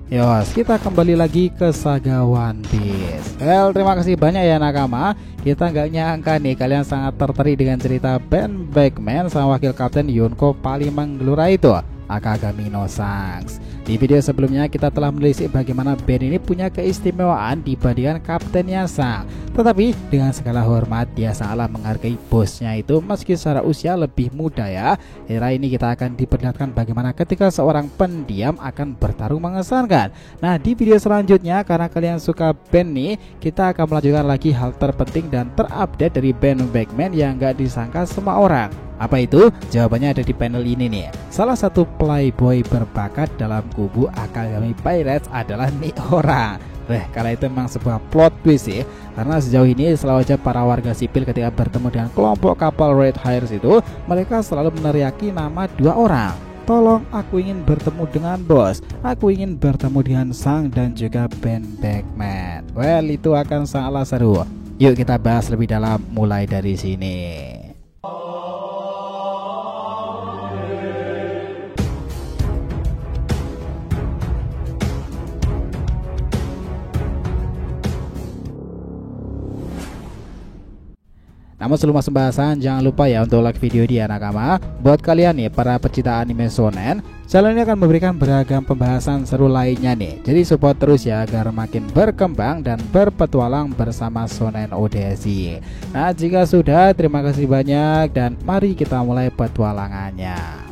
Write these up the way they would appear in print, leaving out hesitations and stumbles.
Yos, kita kembali lagi ke saga One Piece. Well, terima kasih banyak ya nakama. Kita nggak nyangka nih kalian sangat tertarik dengan cerita Ben Beckman sama wakil kapten Yonko paling menggelora itu, Akagami no Shanks. Di video sebelumnya kita telah menelisik bagaimana Ben ini punya keistimewaan dibandingkan kaptennya Shanks. Tetapi dengan segala hormat dia sangatlah menghargai bosnya itu meski secara usia lebih muda ya. Era ini kita akan diperlihatkan bagaimana ketika seorang pendiam akan bertarung mengesankan. Nah di video selanjutnya karena kalian suka Ben nih, kita akan melanjutkan lagi hal terpenting dan terupdate dari Ben Beckman yang gak disangka semua orang. Apa itu? Jawabannya ada di panel ini nih. Salah satu playboy berbakat dalam kubu Akagami Pirates adalah nih orang. Kalau itu memang sebuah plot twist sih. Karena sejauh ini selalu aja para warga sipil ketika bertemu dengan kelompok kapal Red Hairs itu, mereka selalu meneriaki nama dua orang. Tolong, aku ingin bertemu dengan bos. Aku ingin bertemu dengan Sang dan juga Ben Beckman. Well, itu akan sangatlah seru. Yuk kita bahas lebih dalam mulai dari sini. Namun sebelum masuk pembahasan, jangan lupa ya untuk like video dia nakama. Buat kalian nih para pecinta anime shonen, channel ini akan memberikan beragam pembahasan seru lainnya nih. Jadi support terus ya agar makin berkembang dan berpetualang bersama Shonen Odyssey. Nah jika sudah, terima kasih banyak dan mari kita mulai petualangannya.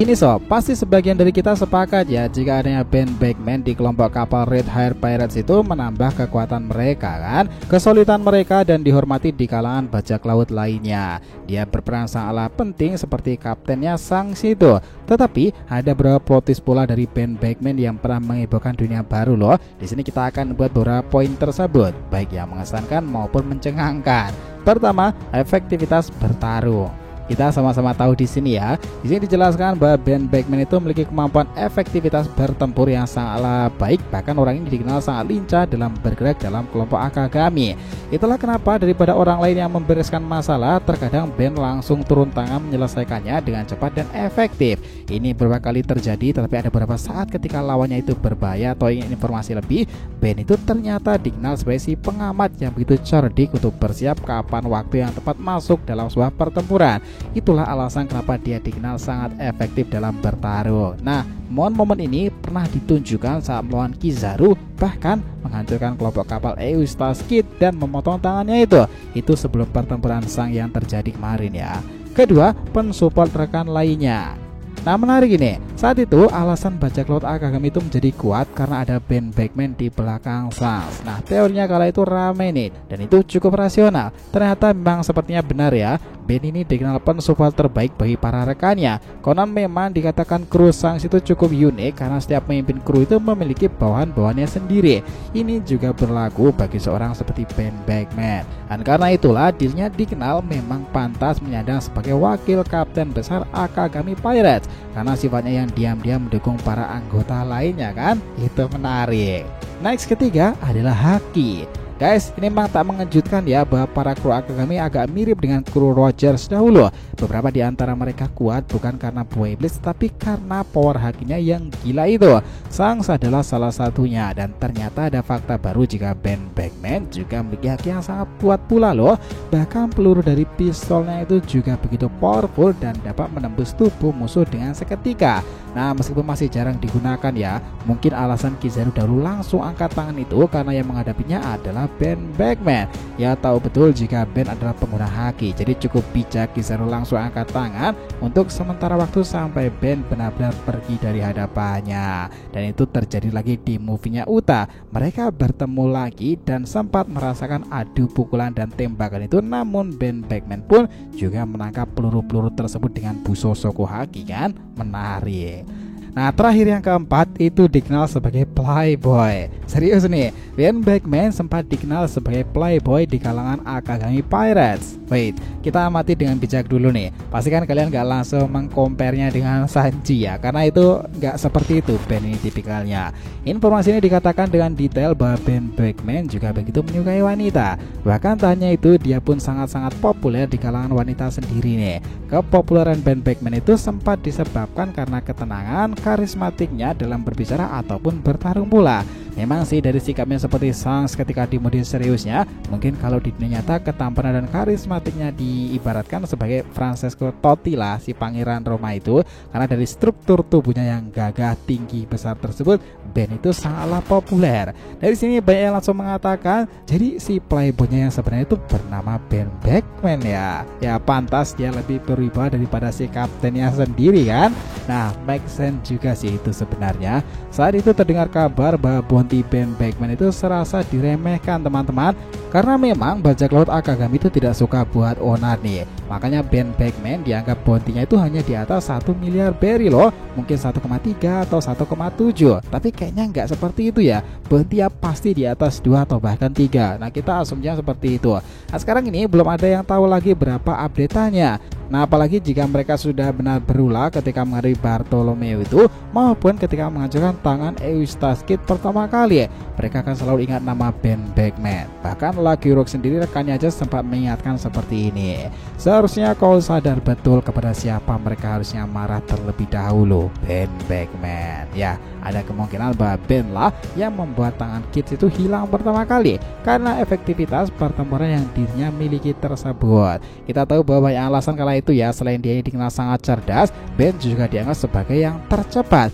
Ini sob, pasti sebagian dari kita sepakat ya jika adanya Ben Beckman di kelompok kapal Red Hair Pirates itu menambah kekuatan mereka kan, kesulitan mereka dan dihormati di kalangan bajak laut lainnya. Dia berperan sangatlah penting seperti kaptennya Shanks itu. Tetapi ada beberapa plot twist pula dari Ben Beckman yang pernah menghebohkan dunia baru loh. Di sini kita akan buat beberapa poin tersebut, baik yang mengesankan maupun mencengangkan. Pertama, efektivitas bertarung. Kita sama-sama tahu di sini ya. Di sini dijelaskan bahwa Ben Beckman itu memiliki kemampuan efektivitas bertempur yang sangatlah baik. Bahkan orang ini dikenal sangat lincah dalam bergerak dalam kelompok Akagami. Itulah kenapa daripada orang lain yang membereskan masalah, terkadang Ben langsung turun tangan menyelesaikannya dengan cepat dan efektif. Ini beberapa kali terjadi, tetapi ada beberapa saat ketika lawannya itu berbahaya atau ingin informasi lebih, Ben itu ternyata dikenal sebagai si pengamat yang begitu cerdik untuk bersiap kapan waktu yang tepat masuk dalam sebuah pertempuran. Itulah alasan kenapa dia dikenal sangat efektif dalam bertarung. Nah, momen-momen ini pernah ditunjukkan saat melawan Kizaru, bahkan menghancurkan kelompok kapal Eustace Kid dan memotong tangannya itu. Itu sebelum pertempuran Sang yang terjadi kemarin ya. Kedua, pensupport rekan lainnya. Nah menarik ini, saat itu alasan bajak laut Akagami itu menjadi kuat karena ada Ben Beckman di belakang Shanks. Nah teorinya kala itu rame nih, dan itu cukup rasional. Ternyata memang sepertinya benar ya, Ben ini dikenal pensupport terbaik bagi para rekannya. Konon memang dikatakan kru Shanks itu cukup unik karena setiap pemimpin kru itu memiliki bawahan-bawahannya sendiri. Ini juga berlaku bagi seorang seperti Ben Beckman. Dan karena itulah dirinya dikenal memang pantas menyandang sebagai wakil kapten besar Akagami Pirates. Karena sifatnya yang diam-diam mendukung para anggota lainnya kan. Itu menarik. Next ketiga adalah Haki. Guys, ini memang tak mengejutkan ya bahwa para kru Akagami agak mirip dengan kru Rogers dahulu. Beberapa di antara mereka kuat bukan karena buah iblis, tapi karena power hakinya yang gila itu. Shanks adalah salah satunya, dan ternyata ada fakta baru jika Ben Beckman juga memiliki haki yang sangat kuat pula loh. Bahkan peluru dari pistolnya itu juga begitu powerful dan dapat menembus tubuh musuh dengan seketika. Nah, meskipun masih jarang digunakan ya, mungkin alasan Kizaru dahulu langsung angkat tangan itu karena yang menghadapinya adalah Ben Beckman. Ya tahu betul jika Ben adalah pengguna haki, jadi cukup bijak Kizaru langsung angkat tangan untuk sementara waktu sampai Ben benar-benar pergi dari hadapannya. Dan itu terjadi lagi di movie-nya Uta. Mereka bertemu lagi dan sempat merasakan adu pukulan dan tembakan itu, namun Ben Beckman pun juga menangkap peluru-peluru tersebut dengan buso Soku haki kan. Menarik. Nah terakhir yang keempat itu dikenal sebagai playboy. Serius nih, Ben Beckman sempat dikenal sebagai playboy di kalangan Akagami Pirates. Wait, kita amati dengan bijak dulu nih. Pastikan kalian gak langsung mengkomparnya dengan Sanji ya, karena itu gak seperti itu Ben ini tipikalnya. Informasi ini dikatakan dengan detail bahwa Ben Beckman juga begitu menyukai wanita. Bahkan tak hanya itu, dia pun sangat-sangat populer di kalangan wanita sendiri nih. Kepopuleran Ben Beckman itu sempat disebabkan karena ketenangan, karismatiknya dalam berbicara ataupun bertarung pula. Memang sih dari sikapnya seperti Shanks ketika di mode seriusnya, mungkin kalau di dunia nyata ketampanan dan karismatiknya diibaratkan sebagai Francesco Totti lah, si pangeran Roma itu, karena dari struktur tubuhnya yang gagah tinggi besar tersebut, Ben itu sangatlah populer. Dari sini banyak yang langsung mengatakan, jadi si playboynya yang sebenarnya itu bernama Ben Beckman ya. Ya pantas dia lebih berwibawa daripada si kaptennya sendiri kan. Nah, make sense juga sih itu sebenarnya. Saat itu terdengar kabar bahwa bounty Ben Beckman itu serasa diremehkan teman-teman, karena memang bajak laut Akagami itu tidak suka buat onar nih. Makanya Ben Beckman dianggap bounty-nya itu hanya di atas 1 miliar berry loh. Mungkin 1,3 atau 1,7. Tapi kayaknya nggak seperti itu ya. Bounty pasti di atas 2 atau bahkan 3. Nah, kita asumsinya seperti itu. Nah, sekarang ini belum ada yang tahu lagi berapa update-nya. Nah, apalagi jika mereka sudah benar berulah ketika menghadapi Bartolomeo itu, maupun ketika mengajukan tangan Eustace Kid pertama kali, mereka akan selalu ingat nama Ben Beckman. Bahkan Lucky Rock sendiri rekannya aja sempat mengingatkan seperti ini. Seharusnya kau sadar betul kepada siapa mereka harusnya marah terlebih dahulu, Ben Beckman. Ya, ada kemungkinan bahwa Ben lah yang membuat tangan Kid itu hilang pertama kali karena efektivitas pertempuran yang dirinya miliki tersebut. Kita tahu bahwa banyak alasan kala itu ya, selain dia dikenal sangat cerdas, Ben juga dianggap sebagai yang tercepat.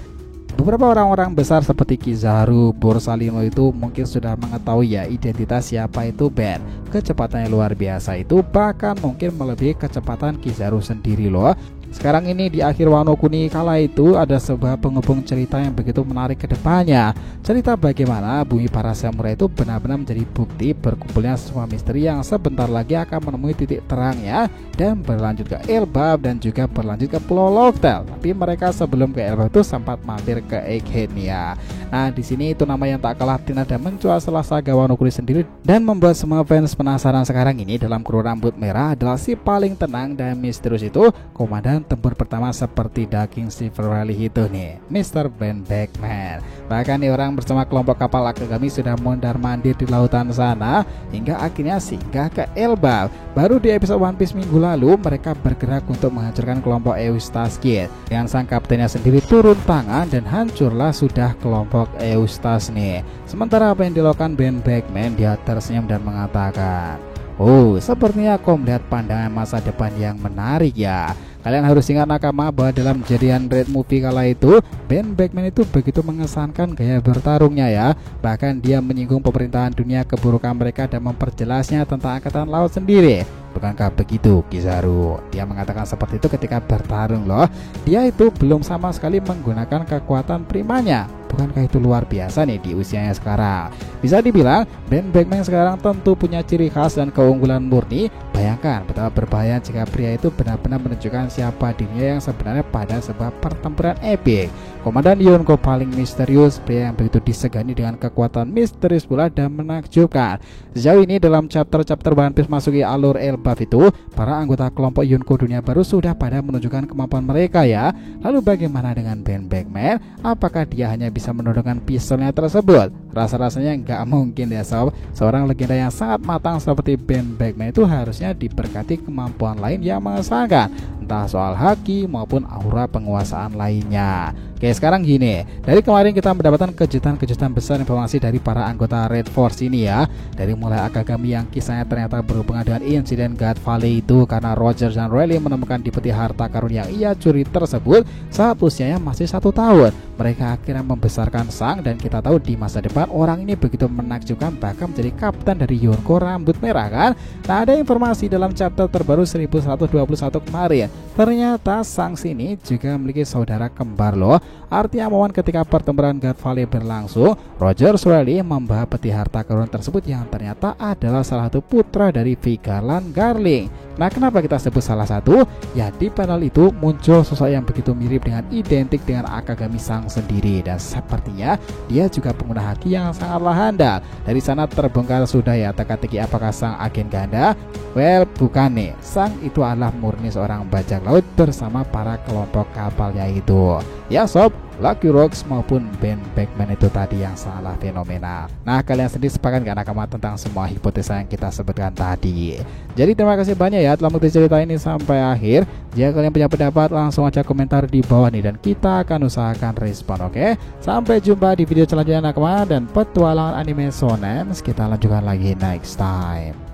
Beberapa orang-orang besar seperti Kizaru, Borsalino itu mungkin sudah mengetahui ya identitas siapa itu Ben. Kecepatannya luar biasa itu bahkan mungkin melebihi kecepatan Kizaru sendiri loh. Sekarang ini di akhir Wano Kuni kala itu ada sebuah penghubung cerita yang begitu menarik ke depannya. Cerita bagaimana bumi para samurai itu benar-benar menjadi bukti berkumpulnya semua misteri yang sebentar lagi akan menemui titik terangnya dan berlanjut ke Elbaf dan juga berlanjut ke Pulau Locktail. Tapi mereka sebelum ke Elbaf itu sempat mampir ke Egghead nih ya. Nah, di sini itu nama yang tak kalah tina dan mencuat setelah saga Wano Kuni sendiri dan membuat semua fans penasaran. Sekarang ini dalam kru rambut merah adalah si paling tenang dan misterius itu, komandan tempur pertama seperti daging Silver Valley itu nih, Mr. Ben Beckman. Bahkan nih orang bersama kelompok kapal Akagami sudah mondar-mandir di lautan sana hingga akhirnya singgah ke Elbaf. Baru di episode One Piece minggu lalu mereka bergerak untuk menghancurkan kelompok Eustace Kid. Dengan sang kaptennya sendiri turun tangan dan hancurlah sudah kelompok Eustace nih. Sementara apa yang dilakukan Ben Beckman, dia tersenyum dan mengatakan, "Oh, sepertinya kau melihat pandangan masa depan yang menarik ya." Kalian harus ingat nakama bahwa dalam kejadian Red Movie kala itu, Ben Beckman itu begitu mengesankan gaya bertarungnya ya. Bahkan dia menyinggung pemerintahan dunia, keburukan mereka dan memperjelasnya tentang angkatan laut sendiri. Bukankah begitu Kizaru? Dia mengatakan seperti itu ketika bertarung loh. Dia itu belum sama sekali menggunakan kekuatan primanya. Bukankah itu luar biasa nih di usianya sekarang? Bisa dibilang Ben Beckman sekarang tentu punya ciri khas dan keunggulan murni. Bayangkan betapa berbahaya jika pria itu benar-benar menunjukkan siapa dirinya yang sebenarnya pada sebuah pertempuran epik. Komandan Yonko paling misterius, pria yang begitu disegani dengan kekuatan misterius pula dan menakjubkan. Sejauh ini dalam chapter-chapter One Piece masuki alur Elbaf itu, para anggota kelompok Yonko dunia baru sudah pada menunjukkan kemampuan mereka ya. Lalu bagaimana dengan Ben Beckman? Apakah dia hanya bisa menodongkan pistolnya tersebut? Rasa-rasanya nggak mungkin ya sob. Seorang legenda yang sangat matang seperti Ben Beckman itu harusnya diberkati kemampuan lain yang mengesankan, entah soal haki maupun aura penguasaan lainnya. Oke, sekarang gini, dari kemarin kita mendapatkan kejutan-kejutan besar informasi dari para anggota Red Force ini ya. Dari mulai Akagami yang kisahnya ternyata berhubungan dengan insiden God Valley itu karena Roger dan Rayleigh menemukan di peti harta karun yang ia curi tersebut saat usianya masih 1 tahun. Mereka akhirnya membesarkan Sang dan kita tahu di masa depan orang ini begitu menakjubkan bahkan menjadi kapten dari Yonko rambut merah kan. Nah, ada informasi dalam chapter terbaru 1121 kemarin. Ternyata Sang sini juga memiliki saudara kembar loh. Artinya momen ketika pertempuran God Valley berlangsung, Roger Rayleigh membawa peti harta karun tersebut yang ternyata adalah salah satu putra dari Vigarland Garling. Nah, kenapa kita sebut salah satu? Ya, di panel itu muncul sosok yang begitu mirip dengan identik dengan Akagami Sang sendiri, dan sepertinya dia juga pengguna haki strategi yang sangatlah handal. Dari sana terbongkar sudah ya teka-teki apakah sang agen ganda. Well, bukan nih, sang itu adalah murni seorang bajak laut bersama para kelompok kapalnya itu. Ya sob, Lucky Rocks maupun Ben Beckman itu tadi yang salah fenomenal. Nah, kalian sendiri sepakat gak nakama tentang semua hipotesa yang kita sebutkan tadi? Jadi terima kasih banyak ya telah mengikuti cerita ini sampai akhir. Jika kalian punya pendapat langsung aja komentar di bawah nih dan kita akan usahakan respon, oke? Sampai jumpa di video selanjutnya nakama dan petualangan anime shonen. Kita lanjutkan lagi next time.